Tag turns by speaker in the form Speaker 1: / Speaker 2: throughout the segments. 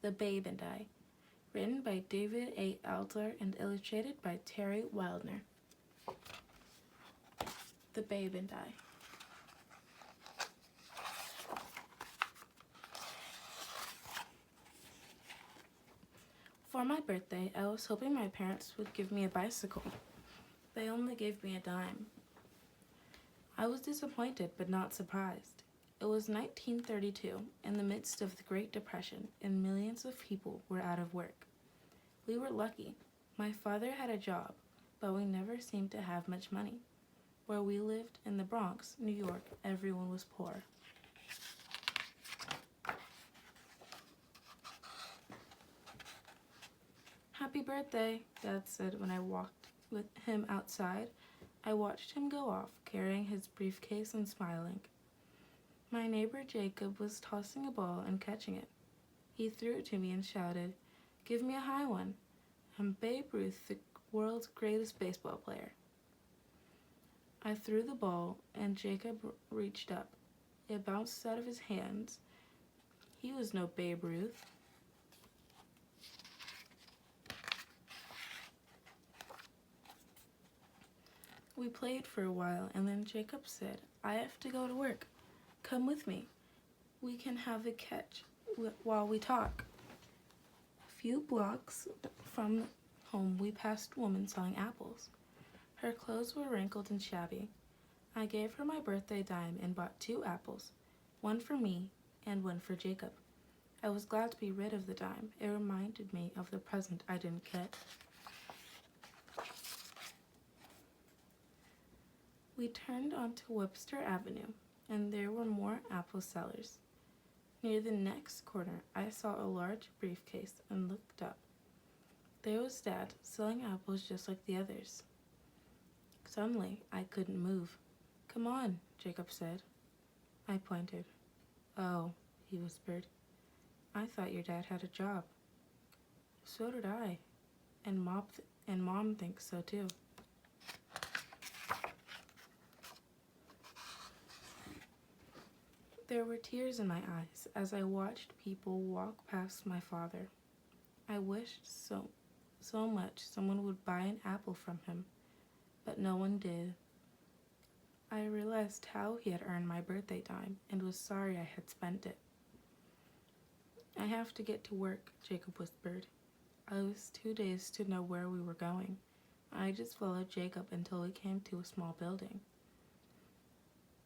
Speaker 1: The Babe and I, written by David A. Alter and illustrated by Terry Wildner. The Babe and I. For my birthday, I was hoping my parents would give me a bicycle. They only gave me a dime. I was disappointed but not surprised. It was 1932, in the midst of the Great Depression, and millions of people were out of work. We were lucky. My father had a job, but we never seemed to have much money. Where we lived in the Bronx, New York, everyone was poor. "Happy birthday," Dad said when I walked with him outside. I watched him go off, carrying his briefcase and smiling. My neighbor Jacob was tossing a ball and catching it. He threw it to me and shouted, "Give me a high one. I'm Babe Ruth, the world's greatest baseball player." I threw the ball and Jacob reached up. It bounced out of his hands. He was no Babe Ruth. We played for a while and then Jacob said, "I have to go to work. Come with me. We can have a catch while we talk." A few blocks from home we passed a woman selling apples. Her clothes were wrinkled and shabby. I gave her my birthday dime and bought 2 apples, one for me and one for Jacob. I was glad to be rid of the dime. It reminded me of the present I didn't get. We turned onto Webster Avenue, and there were more apple sellers. Near the next corner, I saw a large briefcase and looked up. There was Dad, selling apples just like the others. Suddenly, I couldn't move. "Come on," Jacob said. I pointed. "Oh," he whispered. "I thought your dad had a job." "So did I. And Mom thinks so too." There were tears in my eyes as I watched people walk past my father. I wished so much someone would buy an apple from him, but no one did. I realized how he had earned my birthday dime and was sorry I had spent it. "I have to get to work," Jacob whispered. I was too dazed to know where we were going. I just followed Jacob until we came to a small building.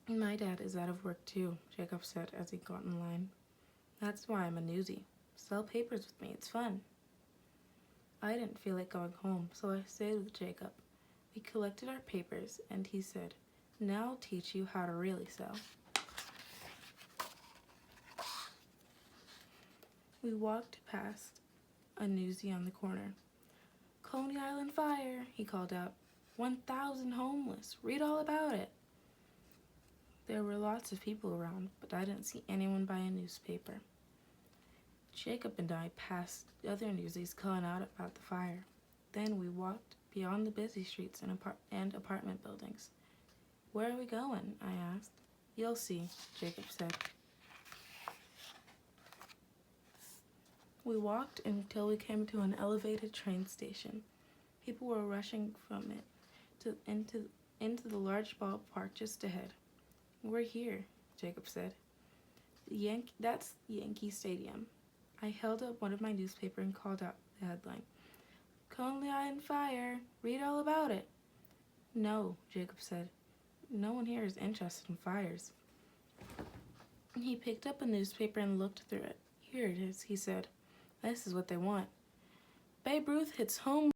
Speaker 1: "My dad is out of work too," Jacob said as he got in line. "That's why I'm a newsie. Sell papers with me, it's fun." I didn't feel like going home, so I stayed with Jacob. We collected our papers, and he said, "Now I'll teach you how to really sell." We walked past a newsie on the corner. "Coney Island fire," he called out. 1,000 homeless. Read all about it." There were lots of people around, but I didn't see anyone buy a newspaper. Jacob and I passed other newsies calling out about the fire. Then we walked beyond the busy streets and apartment buildings. "Where are we going?" I asked. "You'll see," Jacob said. We walked until we came to an elevated train station. People were rushing from it into the large ballpark just ahead. "We're here," Jacob said. That's Yankee Stadium." I held up one of my newspaper and called out the headline, "Coney Island fire. Read all about it." "No," Jacob said. "No one here is interested in fires." He picked up a newspaper and looked through it. "Here it is," he said. "This is what they want. Babe Ruth hits home